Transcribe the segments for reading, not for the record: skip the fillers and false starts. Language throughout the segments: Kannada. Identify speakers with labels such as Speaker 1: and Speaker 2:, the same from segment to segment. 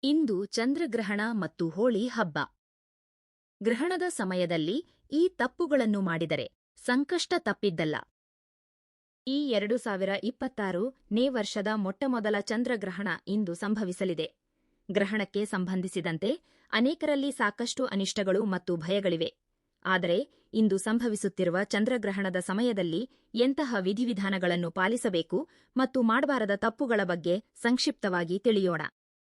Speaker 1: ಇಂದು ಚಂದ್ರಗ್ರಹಣ ಮತ್ತು ಹೋಳಿ ಹಬ್ಬ. ಗ್ರಹಣದ ಸಮಯದಲ್ಲಿ ಈ ತಪ್ಪುಗಳನ್ನು ಮಾಡಿದರೆ ಸಂಕಷ್ಟ ತಪ್ಪಿದ್ದಲ್ಲ. ಈ 2026ನೇ ವರ್ಷದ ಮೊಟ್ಟಮೊದಲ ಚಂದ್ರಗ್ರಹಣ ಇಂದು ಸಂಭವಿಸಲಿದೆ. ಗ್ರಹಣಕ್ಕೆ ಸಂಬಂಧಿಸಿದಂತೆ ಅನೇಕರಲ್ಲಿ ಸಾಕಷ್ಟು ಅನಿಷ್ಟಗಳು ಮತ್ತು ಭಯಗಳಿವೆ. ಆದರೆ ಇಂದು ಸಂಭವಿಸುತ್ತಿರುವ ಚಂದ್ರಗ್ರಹಣದ ಸಮಯದಲ್ಲಿ ಎಂತಹ ವಿಧಿವಿಧಾನಗಳನ್ನು ಪಾಲಿಸಬೇಕು ಮತ್ತು ಮಾಡಬಾರದ ತಪ್ಪುಗಳ ಬಗ್ಗೆ ಸಂಕ್ಷಿಪ್ತವಾಗಿ ತಿಳಿಯೋಣ.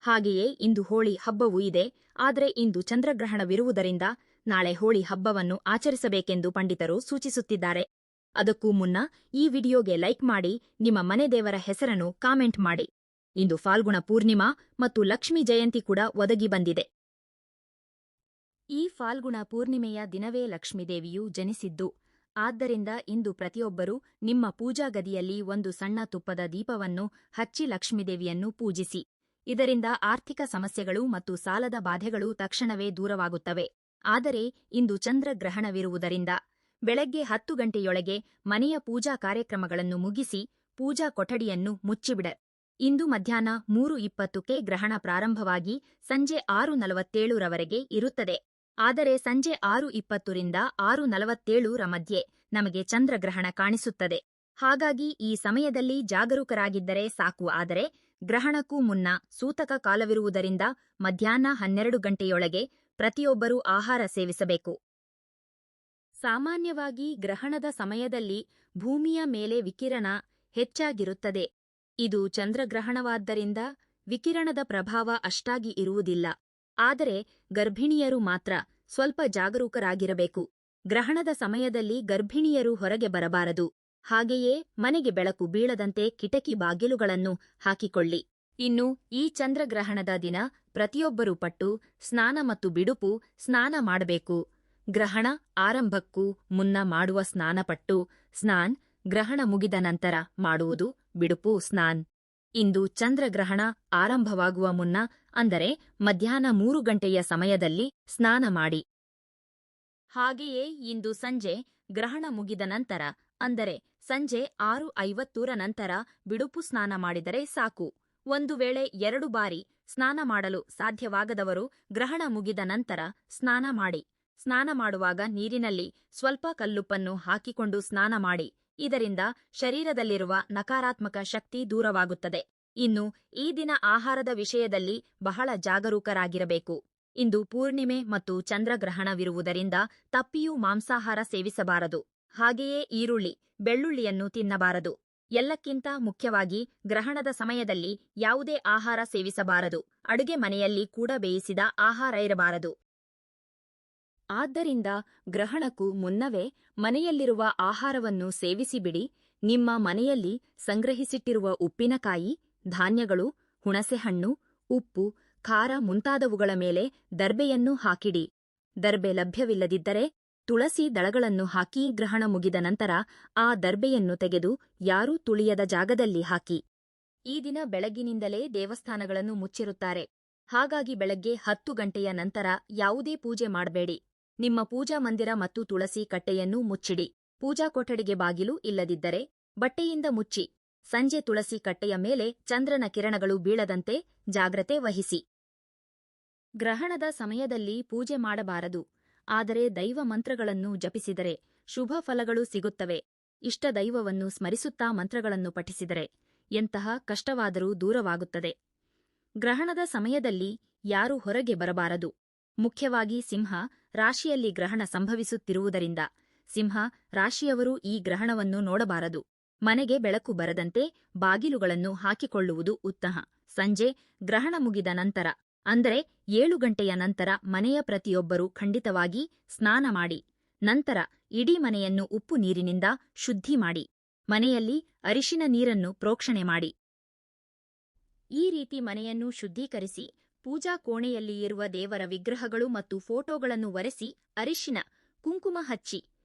Speaker 1: ಹಾಗೆಯೇ ಇಂದು ಹೋಳಿ ಹಬ್ಬವೂ ಇದೆ. ಆದರೆ ಇಂದು ಚಂದ್ರಗ್ರಹಣವಿರುವುದರಿಂದ ನಾಳೆ ಹೋಳಿ ಹಬ್ಬವನ್ನು ಆಚರಿಸಬೇಕೆಂದು ಪಂಡಿತರು ಸೂಚಿಸುತ್ತಿದ್ದಾರೆ. ಅದಕ್ಕೂ ಮುನ್ನ ಈ ವಿಡಿಯೋಗೆ ಲೈಕ್ ಮಾಡಿ, ನಿಮ್ಮ ಮನೆ ದೇವರ ಹೆಸರನ್ನು ಕಾಮೆಂಟ್ ಮಾಡಿ. ಇಂದು ಫಾಲ್ಗುಣ ಪೂರ್ಣಿಮಾ ಮತ್ತು ಲಕ್ಷ್ಮೀ ಜಯಂತಿ ಕೂಡ ಒದಗಿ ಬಂದಿದೆ. ಈ ಫಾಲ್ಗುಣ ಪೂರ್ಣಿಮೆಯ ದಿನವೇ ಲಕ್ಷ್ಮೀದೇವಿಯು ಜನಿಸಿದ್ದು. ಆದ್ದರಿಂದ ಇಂದು ಪ್ರತಿಯೊಬ್ಬರೂ ನಿಮ್ಮ ಪೂಜಾ ಗದಿಯಲ್ಲಿ ಒಂದು ಸಣ್ಣ ತುಪ್ಪದ ದೀಪವನ್ನು ಹಚ್ಚಿ ಲಕ್ಷ್ಮೀದೇವಿಯನ್ನು ಪೂಜಿಸಿ. ಇದರಿಂದ ಆರ್ಥಿಕ ಸಮಸ್ಯೆಗಳು ಮತ್ತು ಸಾಲದ ಬಾಧೆಗಳು ತಕ್ಷಣವೇ ದೂರವಾಗುತ್ತವೆ. ಆದರೆ ಇಂದು ಚಂದ್ರಗ್ರಹಣವಿರುವುದರಿಂದ ಬೆಳಗ್ಗೆ 10 ಗಂಟೆಯೊಳಗೆ ಮನೆಯ ಪೂಜಾ ಕಾರ್ಯಕ್ರಮಗಳನ್ನು ಮುಗಿಸಿ ಪೂಜಾ ಕೊಠಡಿಯನ್ನು ಮುಚ್ಚಿಬಿಡ. ಇಂದು ಮಧ್ಯಾಹ್ನ 3:20ಕ್ಕೆ ಗ್ರಹಣ ಪ್ರಾರಂಭವಾಗಿ ಸಂಜೆ 6:47ರವರೆಗೆ ಇರುತ್ತದೆ. ಆದರೆ ಸಂಜೆ 6:20ರಿಂದ 6:47ರ ಮಧ್ಯೆ ನಮಗೆ ಚಂದ್ರಗ್ರಹಣ ಕಾಣಿಸುತ್ತದೆ. ಹಾಗಾಗಿ ಈ ಸಮಯದಲ್ಲಿ ಜಾಗರೂಕರಾಗಿದ್ದರೆ ಸಾಕು. ಆದರೆ ಗ್ರಹಣಕ್ಕೂ ಮುನ್ನ ಸೂತಕ ಕಾಲವಿರುವುದರಿಂದ ಮಧ್ಯಾಹ್ನ 12 ಗಂಟೆಯೊಳಗೆ ಪ್ರತಿಯೊಬ್ಬರೂ ಆಹಾರ ಸೇವಿಸಬೇಕು. ಸಾಮಾನ್ಯವಾಗಿ ಗ್ರಹಣದ ಸಮಯದಲ್ಲಿ ಭೂಮಿಯ ಮೇಲೆ ವಿಕಿರಣ ಹೆಚ್ಚಾಗಿರುತ್ತದೆ. ಇದು ಚಂದ್ರಗ್ರಹಣವಾದ್ದರಿಂದ ವಿಕಿರಣದ ಪ್ರಭಾವ ಅಷ್ಟಾಗಿ ಇರುವುದಿಲ್ಲ. ಆದರೆ ಗರ್ಭಿಣಿಯರು ಮಾತ್ರ ಸ್ವಲ್ಪ ಜಾಗರೂಕರಾಗಿರಬೇಕು. ಗ್ರಹಣದ ಸಮಯದಲ್ಲಿ ಗರ್ಭಿಣಿಯರು ಹೊರಗೆ ಬರಬಾರದು. ಹಾಗೆಯೇ ಮನೆಗೆ ಬೆಳಕು ಬೀಳದಂತೆ ಕಿಟಕಿ ಬಾಗಿಲುಗಳನ್ನು ಹಾಕಿಕೊಳ್ಳಿ. ಇನ್ನು ಈ ಚಂದ್ರಗ್ರಹಣದ ದಿನ ಪ್ರತಿಯೊಬ್ಬರೂ ಪಟ್ಟು ಸ್ನಾನ ಮತ್ತು ಬಿಡುಪು ಸ್ನಾನ ಮಾಡಬೇಕು. ಗ್ರಹಣ ಆರಂಭಕ್ಕೂ ಮುನ್ನ ಮಾಡುವ ಸ್ನಾನಪಟ್ಟು ಸ್ನಾನ್ ಗ್ರಹಣ ಮುಗಿದ ನಂತರ ಮಾಡುವುದು ಬಿಡುಪು ಸ್ನಾನ್. ಇಂದು ಚಂದ್ರಗ್ರಹಣ ಆರಂಭವಾಗುವ ಮುನ್ನ, ಅಂದರೆ ಮಧ್ಯಾಹ್ನ 3 ಗಂಟೆಯ ಸಮಯದಲ್ಲಿ ಸ್ನಾನ ಮಾಡಿ. ಹಾಗೆಯೇ ಇಂದು ಸಂಜೆ ಗ್ರಹಣ ಮುಗಿದ ನಂತರ, ಅಂದರೆ ಸಂಜೆ 6:50ರ ನಂತರ ಬಿಡುಪು ಸ್ನಾನ ಮಾಡಿದರೆ ಸಾಕು. ಒಂದು ವೇಳೆ 2 ಬಾರಿ ಸ್ನಾನ ಮಾಡಲು ಸಾಧ್ಯವಾಗದವರು ಗ್ರಹಣ ಮುಗಿದ ನಂತರ ಸ್ನಾನ ಮಾಡಿ. ಸ್ನಾನ ಮಾಡುವಾಗ ನೀರಿನಲ್ಲಿ ಸ್ವಲ್ಪ ಕಲ್ಲುಪ್ಪನ್ನು ಹಾಕಿಕೊಂಡು ಸ್ನಾನ ಮಾಡಿ. ಇದರಿಂದ ಶರೀರದಲ್ಲಿರುವ ನಕಾರಾತ್ಮಕ ಶಕ್ತಿ ದೂರವಾಗುತ್ತದೆ. ಇನ್ನು ಈ ದಿನ ಆಹಾರದ ವಿಷಯದಲ್ಲಿ ಬಹಳ ಜಾಗರೂಕರಾಗಿರಬೇಕು. ಇಂದು ಪೂರ್ಣಿಮೆ ಮತ್ತು ಚಂದ್ರಗ್ರಹಣವಿರುವುದರಿಂದ ತಪ್ಪಿಯೂ ಮಾಂಸಾಹಾರ ಸೇವಿಸಬಾರದು. ಹಾಗೆಯೇ ಈರುಳ್ಳಿ, ಬೆಳ್ಳುಳ್ಳಿಯನ್ನು ತಿನ್ನಬಾರದು. ಎಲ್ಲಕ್ಕಿಂತ ಮುಖ್ಯವಾಗಿ ಗ್ರಹಣದ ಸಮಯದಲ್ಲಿ ಯಾವುದೇ ಆಹಾರ ಸೇವಿಸಬಾರದು. ಅಡುಗೆ ಮನೆಯಲ್ಲಿ ಕೂಡ ಬೇಯಿಸಿದ ಆಹಾರ ಇರಬಾರದು. ಆದ್ದರಿಂದ ಗ್ರಹಣಕ್ಕೂ ಮುನ್ನವೇ ಮನೆಯಲ್ಲಿರುವ ಆಹಾರವನ್ನು ಸೇವಿಸಿಬಿಡಿ. ನಿಮ್ಮ ಮನೆಯಲ್ಲಿ ಸಂಗ್ರಹಿಸಿಟ್ಟಿರುವ ಉಪ್ಪಿನಕಾಯಿ, ಧಾನ್ಯಗಳು, ಹುಣಸೆಹಣ್ಣು, ಉಪ್ಪು, ಖಾರ ಮುಂತಾದವುಗಳ ಮೇಲೆ ದರ್ಬೆಯನ್ನು ಹಾಕಿಡಿ. ದರ್ಬೆ ಲಭ್ಯವಿಲ್ಲದಿದ್ದರೆ ತುಳಸಿ ದಳಗಳನ್ನು ಹಾಕಿ ಗ್ರಹಣ ಮುಗಿದ ನಂತರ ಆ ದರ್ಬೆಯನ್ನು ತೆಗೆದು ಯಾರೂ ತುಳಿಯದ ಜಾಗದಲ್ಲಿ ಹಾಕಿ. ಈ ದಿನ ಬೆಳಗ್ಗಿನಿಂದಲೇ ದೇವಸ್ಥಾನಗಳನ್ನು ಮುಚ್ಚಿರುತ್ತಾರೆ. ಹಾಗಾಗಿ ಬೆಳಗ್ಗೆ 10 ಗಂಟೆಯ ನಂತರ ಯಾವುದೇ ಪೂಜೆ ಮಾಡಬೇಡಿ. ನಿಮ್ಮ ಪೂಜಾ ಮಂದಿರ ಮತ್ತು ತುಳಸಿ ಕಟ್ಟೆಯನ್ನು ಮುಚ್ಚಿಡಿ. ಪೂಜಾ ಕೊಠಡಿಗೆ ಬಾಗಿಲು ಇಲ್ಲದಿದ್ದರೆ ಬಟ್ಟೆಯಿಂದ ಮುಚ್ಚಿ. ಸಂಜೆ ತುಳಸಿ ಕಟ್ಟೆಯ ಮೇಲೆ ಚಂದ್ರನ ಕಿರಣಗಳು ಬೀಳದಂತೆ ಜಾಗ್ರತೆ ವಹಿಸಿ. ಗ್ರಹಣದ ಸಮಯದಲ್ಲಿ ಪೂಜೆ ಮಾಡಬಾರದು. ಆದರೆ ದೈವ ಮಂತ್ರಗಳನ್ನು ಜಪಿಸಿದರೆ ಶುಭ ಫಲಗಳು ಸಿಗುತ್ತವೆ. ಇಷ್ಟ ದೈವವನ್ನು ಸ್ಮರಿಸುತ್ತಾ ಮಂತ್ರಗಳನ್ನು ಪಠಿಸಿದರೆ ಎಂತಹ ಕಷ್ಟವಾದರೂ ದೂರವಾಗುತ್ತದೆ. ಗ್ರಹಣದ ಸಮಯದಲ್ಲಿ ಯಾರೂ ಹೊರಗೆ ಬರಬಾರದು. ಮುಖ್ಯವಾಗಿ ಸಿಂಹ ರಾಶಿಯಲ್ಲಿ ಗ್ರಹಣ ಸಂಭವಿಸುತ್ತಿರುವುದರಿಂದ ಸಿಂಹ ರಾಶಿಯವರು ಈ ಗ್ರಹಣವನ್ನು ನೋಡಬಾರದು. ಮನೆಗೆ ಬೆಳಕು ಬರದಂತೆ ಬಾಗಿಲುಗಳನ್ನು ಹಾಕಿಕೊಳ್ಳುವುದು ಉತ್ತಮ. ಸಂಜೆ ಗ್ರಹಣ ಮುಗಿದ ನಂತರ, ಅಂದರೆ 7 ಗಂಟೆಯ ನಂತರ ಮನೆಯ ಪ್ರತಿಯೊಬ್ಬರೂ ಖಂಡಿತವಾಗಿ ಸ್ನಾನ ಮಾಡಿ. ನಂತರ ಇಡೀ ಮನೆಯನ್ನು ಉಪ್ಪು ನೀರಿನಿಂದ ಶುದ್ಧಿ ಮಾಡಿ. ಮನೆಯಲ್ಲಿ ಅರಿಶಿನ ನೀರನ್ನು ಪ್ರೋಕ್ಷಣೆ ಮಾಡಿ. ಈ ರೀತಿ ಮನೆಯನ್ನು ಶುದ್ಧೀಕರಿಸಿ ಪೂಜಾ ಕೋಣೆಯಲ್ಲಿ ಇರುವ ದೇವರ ವಿಗ್ರಹಗಳು ಮತ್ತು ಫೋಟೋಗಳನ್ನು ಒರೆಸಿ ಅರಿಶಿನ, ಕುಂಕುಮ ಹಚ್ಚಿ.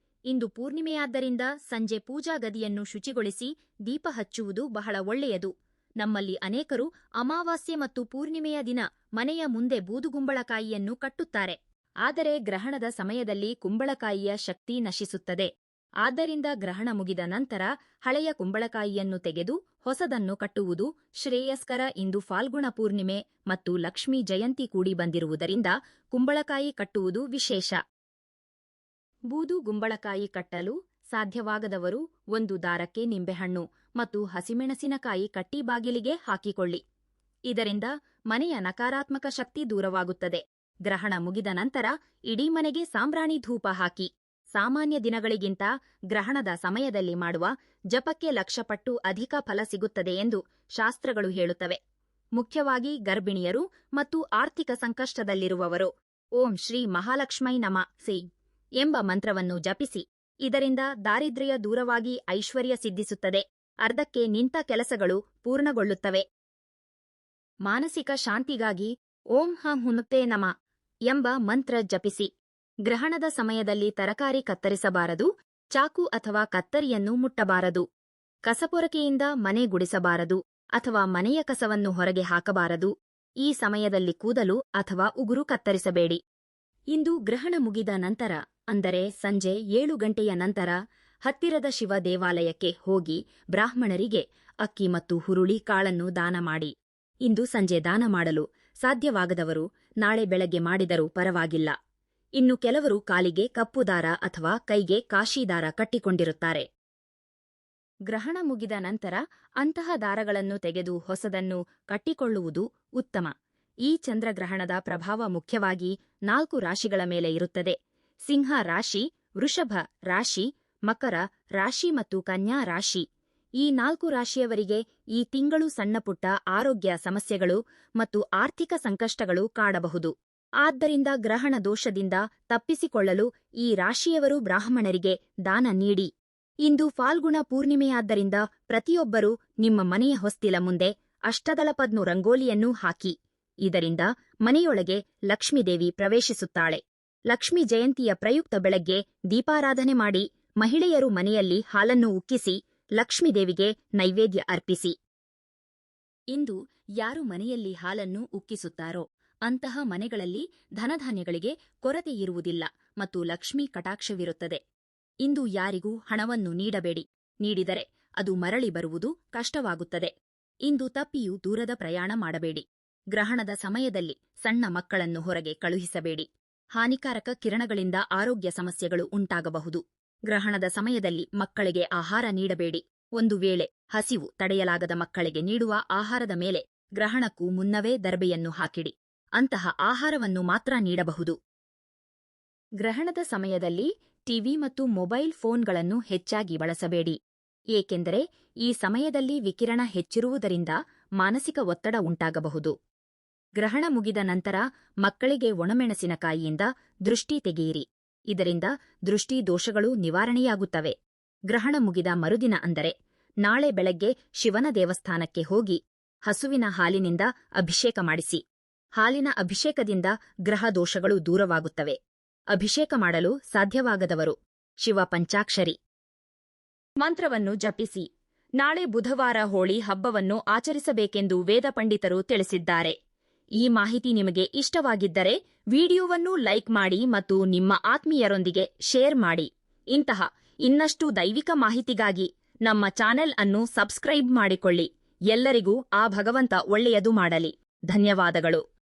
Speaker 1: ಇಂದು ಪೂರ್ಣಿಮೆಯಾದ್ದರಿಂದ ಸಂಜೆ ಪೂಜಾ ಗದಿಯನ್ನು ಶುಚಿಗೊಳಿಸಿ ದೀಪ ಹಚ್ಚುವುದು ಬಹಳ ಒಳ್ಳೆಯದು. ನಮ್ಮಲ್ಲಿ ಅನೇಕರು ಅಮಾವಾಸ್ಯೆ ಮತ್ತು ಪೂರ್ಣಿಮೆಯ ದಿನ ಮನೆಯ ಮುಂದೆ ಬೂದುಗುಂಬಳಕಾಯಿಯನ್ನು ಕಟ್ಟುತ್ತಾರೆ. ಆದರೆ ಗ್ರಹಣದ ಸಮಯದಲ್ಲಿ ಕುಂಬಳಕಾಯಿಯ ಶಕ್ತಿ ನಶಿಸುತ್ತದೆ. ಆದ್ದರಿಂದ ಗ್ರಹಣ ಮುಗಿದ ನಂತರ ಹಳೆಯ ಕುಂಬಳಕಾಯಿಯನ್ನು ತೆಗೆದು ಹೊಸದನ್ನು ಕಟ್ಟುವುದು ಶ್ರೇಯಸ್ಕರ. ಇಂದು ಫಾಲ್ಗುಣ ಪೂರ್ಣಿಮೆ ಮತ್ತು ಲಕ್ಷ್ಮೀ ಜಯಂತಿ ಕೂಡಿ ಬಂದಿರುವುದರಿಂದ ಕುಂಬಳಕಾಯಿ ಕಟ್ಟುವುದು ವಿಶೇಷ. ಬೂದು ಗುಂಬಳಕಾಯಿ ಕಟ್ಟಲು ಸಾಧ್ಯವಾಗದವರು ಒಂದು ದಾರಕ್ಕೆ ನಿಂಬೆಹಣ್ಣು ಮತ್ತು ಹಸಿಮೆಣಸಿನಕಾಯಿ ಕಟ್ಟಿ ಬಾಗಿಲಿಗೆ ಹಾಕಿಕೊಳ್ಳಿ. ಇದರಿಂದ ಮನೆಯ ನಕಾರಾತ್ಮಕ ಶಕ್ತಿ ದೂರವಾಗುತ್ತದೆ. ಗ್ರಹಣ ಮುಗಿದ ನಂತರ ಇಡೀ ಮನೆಗೆ ಸಾಂಬ್ರಾಣಿ ಧೂಪ ಹಾಕಿ. ಸಾಮಾನ್ಯ ದಿನಗಳಿಗಿಂತ ಗ್ರಹಣದ ಸಮಯದಲ್ಲಿ ಮಾಡುವ ಜಪಕ್ಕೆ 1,00,000 ಪಟ್ಟು ಅಧಿಕ ಫಲ ಸಿಗುತ್ತದೆ ಎಂದು ಶಾಸ್ತ್ರಗಳು ಹೇಳುತ್ತವೆ. ಮುಖ್ಯವಾಗಿ ಗರ್ಭಿಣಿಯರು ಮತ್ತು ಆರ್ಥಿಕ ಸಂಕಷ್ಟದಲ್ಲಿರುವವರು ಓಂ ಶ್ರೀ ಮಹಾಲಕ್ಷ್ಮೈ ನಮಃ ಸಿ ಎಂಬ ಮಂತ್ರವನ್ನು ಜಪಿಸಿ. ಇದರಿಂದ ದಾರಿದ್ರ್ಯ ದೂರವಾಗಿ ಐಶ್ವರ್ಯ ಸಿದ್ಧಿಸುತ್ತದೆ. ಅರ್ಧಕ್ಕೆ ನಿಂತ ಕೆಲಸಗಳು ಪೂರ್ಣಗೊಳ್ಳುತ್ತವೆ. ಮಾನಸಿಕ ಶಾಂತಿಗಾಗಿ ಓಂ ಹಂ ಹುನುತೆ ನಮಃ ಎಂಬ ಮಂತ್ರ ಜಪಿಸಿ. ಗ್ರಹಣದ ಸಮಯದಲ್ಲಿ ತರಕಾರಿ ಕತ್ತರಿಸಬಾರದು, ಚಾಕು ಅಥವಾ ಕತ್ತರಿಯನ್ನು ಮುಟ್ಟಬಾರದು. ಕಸಪೊರಕೆಯಿಂದ ಮನೆ ಗುಡಿಸಬಾರದು ಅಥವಾ ಮನೆಯ ಕಸವನ್ನು ಹೊರಗೆ ಹಾಕಬಾರದು. ಈ ಸಮಯದಲ್ಲಿ ಕೂದಲು ಅಥವಾ ಉಗುರು ಕತ್ತರಿಸಬೇಡಿ. ಇಂದು ಗ್ರಹಣ ಮುಗಿದ ನಂತರ, ಅಂದರೆ ಸಂಜೆ 7 ಗಂಟೆಯ ನಂತರ ಹತ್ತಿರದ ಶಿವ ದೇವಾಲಯಕ್ಕೆ ಹೋಗಿ ಬ್ರಾಹ್ಮಣರಿಗೆ ಅಕ್ಕಿ ಮತ್ತು ಹುರುಳಿ ಕಾಳನ್ನು ದಾನ ಮಾಡಿ. ಇಂದು ಸಂಜೆ ದಾನ ಮಾಡಲು ಸಾಧ್ಯವಾಗದವರು ನಾಳೆ ಬೆಳಗ್ಗೆ ಮಾಡಿದರೂ ಪರವಾಗಿಲ್ಲ. ಇನ್ನು ಕೆಲವರು ಕಾಲಿಗೆ ಕಪ್ಪು ದಾರ ಅಥವಾ ಕೈಗೆ ಕಾಶಿದಾರ ಕಟ್ಟಿಕೊಂಡಿರುತ್ತಾರೆ. ಗ್ರಹಣ ಮುಗಿದ ನಂತರ ಅಂತಹ ದಾರಗಳನ್ನು ತೆಗೆದು ಹೊಸದನ್ನು ಕಟ್ಟಿಕೊಳ್ಳುವುದು ಉತ್ತಮ. ಈ ಚಂದ್ರಗ್ರಹಣದ ಪ್ರಭಾವ ಮುಖ್ಯವಾಗಿ 4 ರಾಶಿಗಳ ಮೇಲೆ ಇರುತ್ತದೆ: ಸಿಂಹ ರಾಶಿ, ವೃಷಭ ರಾಶಿ, ಮಕರ ರಾಶಿ ಮತ್ತು ಕನ್ಯಾ ರಾಶಿ. ಈ 4 ರಾಶಿಯವರಿಗೆ ಈ ತಿಂಗಳು ಸಣ್ಣಪುಟ್ಟ ಆರೋಗ್ಯ ಸಮಸ್ಯೆಗಳು ಮತ್ತು ಆರ್ಥಿಕ ಸಂಕಷ್ಟಗಳು ಕಾಡಬಹುದು. ಆದ್ದರಿಂದ ಗ್ರಹಣ ದೋಷದಿಂದ ತಪ್ಪಿಸಿಕೊಳ್ಳಲು ಈ ರಾಶಿಯವರು ಬ್ರಾಹ್ಮಣರಿಗೆ ದಾನ ನೀಡಿ. ಇಂದು ಫಾಲ್ಗುಣ ಪೂರ್ಣಿಮೆಯಾದ್ದರಿಂದ ಪ್ರತಿಯೊಬ್ಬರೂ ನಿಮ್ಮ ಮನೆಯ ಹೊಸ್ತಿಲ ಮುಂದೆ ಅಷ್ಟದಳಪದ್ನು ರಂಗೋಲಿಯನ್ನು ಹಾಕಿ. ಇದರಿಂದ ಮನೆಯೊಳಗೆ ಲಕ್ಷ್ಮೀದೇವಿ ಪ್ರವೇಶಿಸುತ್ತಾಳೆ. ಲಕ್ಷ್ಮೀ ಜಯಂತಿಯ ಪ್ರಯುಕ್ತ ಬೆಳಗ್ಗೆ ದೀಪಾರಾಧನೆ ಮಾಡಿ ಮಹಿಳೆಯರು ಮನೆಯಲ್ಲಿ ಹಾಲನ್ನು ಉಕ್ಕಿಸಿ ಲಕ್ಷ್ಮೀದೇವಿಗೆ ನೈವೇದ್ಯ ಅರ್ಪಿಸಿ. ಇಂದು ಯಾರು ಮನೆಯಲ್ಲಿ ಹಾಲನ್ನು ಉಕ್ಕಿಸುತ್ತಾರೋ ಅಂತಹ ಮನೆಗಳಲ್ಲಿ ಧನಧಾನ್ಯಗಳಿಗೆ ಕೊರತೆಯಿರುವುದಿಲ್ಲ ಮತ್ತು ಲಕ್ಷ್ಮೀ ಕಟಾಕ್ಷವಿರುತ್ತದೆ. ಇಂದು ಯಾರಿಗೂ ಹಣವನ್ನು ನೀಡಬೇಡಿ. ನೀಡಿದರೆ ಅದು ಮರಳಿ ಬರುವುದು ಕಷ್ಟವಾಗುತ್ತದೆ. ಇಂದು ತಪ್ಪಿಯೂ ದೂರದ ಪ್ರಯಾಣ ಮಾಡಬೇಡಿ. ಗ್ರಹಣದ ಸಮಯದಲ್ಲಿ ಸಣ್ಣ ಮಕ್ಕಳನ್ನು ಹೊರಗೆ ಕಳುಹಿಸಬೇಡಿ. ಹಾನಿಕಾರಕ ಕಿರಣಗಳಿಂದ ಆರೋಗ್ಯ ಸಮಸ್ಯೆಗಳು ಉಂಟಾಗಬಹುದು. ಗ್ರಹಣದ ಸಮಯದಲ್ಲಿ ಮಕ್ಕಳಿಗೆ ಆಹಾರ ನೀಡಬೇಡಿ. ಒಂದು ವೇಳೆ ಹಸಿವು ತಡೆಯಲಾಗದ ಮಕ್ಕಳಿಗೆ ನೀಡುವ ಆಹಾರದ ಮೇಲೆ ಗ್ರಹಣಕ್ಕೂ ಮುನ್ನವೇ ದರ್ಬೆಯನ್ನು ಹಾಕಿಡಿ. ಅಂತಹ ಆಹಾರವನ್ನು ಮಾತ್ರ ನೀಡಬಹುದು. ಗ್ರಹಣದ ಸಮಯದಲ್ಲಿ ಟಿವಿ ಮತ್ತು ಮೊಬೈಲ್ ಫೋನ್ಗಳನ್ನು ಹೆಚ್ಚಾಗಿ ಬಳಸಬೇಡಿ. ಏಕೆಂದರೆ ಈ ಸಮಯದಲ್ಲಿ ವಿಕಿರಣ ಹೆಚ್ಚಿರುವುದರಿಂದ ಮಾನಸಿಕ ಒತ್ತಡ ಉಂಟಾಗಬಹುದು. ಗ್ರಹಣ ಮುಗಿದ ನಂತರ ಮಕ್ಕಳಿಗೆ ಒಣಮೆಣಸಿನಕಾಯಿಯಿಂದ ದೃಷ್ಟಿ ತೆಗೆಯಿರಿ. ಇದರಿಂದ ದೃಷ್ಟಿ ದೋಷಗಳು ನಿವಾರಣೆಯಾಗುತ್ತವೆ. ಗ್ರಹಣ ಮುಗಿದ ಮರುದಿನ ಅಂದರೆ ನಾಳೆ ಬೆಳಗ್ಗೆ ಶಿವನ ದೇವಸ್ಥಾನಕ್ಕೆ ಹೋಗಿ ಹಸುವಿನ ಹಾಲಿನಿಂದ ಅಭಿಷೇಕ ಮಾಡಿಸಿ. ಹಾಲಿನ ಅಭಿಷೇಕದಿಂದ ಗ್ರಹ ದೋಷಗಳು ದೂರವಾಗುತ್ತವೆ. ಅಭಿಷೇಕ ಮಾಡಲು ಸಾಧ್ಯವಾಗದವರು ಶಿವ ಪಂಚಾಕ್ಷರಿ ಮಂತ್ರವನ್ನು ಜಪಿಸಿ. ನಾಳೆ ಬುಧವಾರ ಹೋಳಿ ಹಬ್ಬವನ್ನು ಆಚರಿಸಬೇಕೆಂದು ವೇದ ಪಂಡಿತರು ತಿಳಿಸಿದ್ದಾರೆ. ಈ ಮಾಹಿತಿ ನಿಮಗೆ ಇಷ್ಟವಾಗಿದ್ದರೆ ವಿಡಿಯೋವನ್ನು ಲೈಕ್ ಮಾಡಿ ಮತ್ತು ನಿಮ್ಮ ಆತ್ಮೀಯರೊಂದಿಗೆ ಶೇರ್ ಮಾಡಿ. ಇಂತಹ ಇನ್ನಷ್ಟು ದೈವಿಕ ಮಾಹಿತಿಗಾಗಿ ನಮ್ಮ ಚಾನೆಲ್ ಅನ್ನು ಸಬ್ಸ್ಕ್ರೈಬ್ ಮಾಡಿಕೊಳ್ಳಿ. ಎಲ್ಲರಿಗೂ ಆ ಭಗವಂತ ಒಳ್ಳೆಯದು ಮಾಡಲಿ. ಧನ್ಯವಾದಗಳು.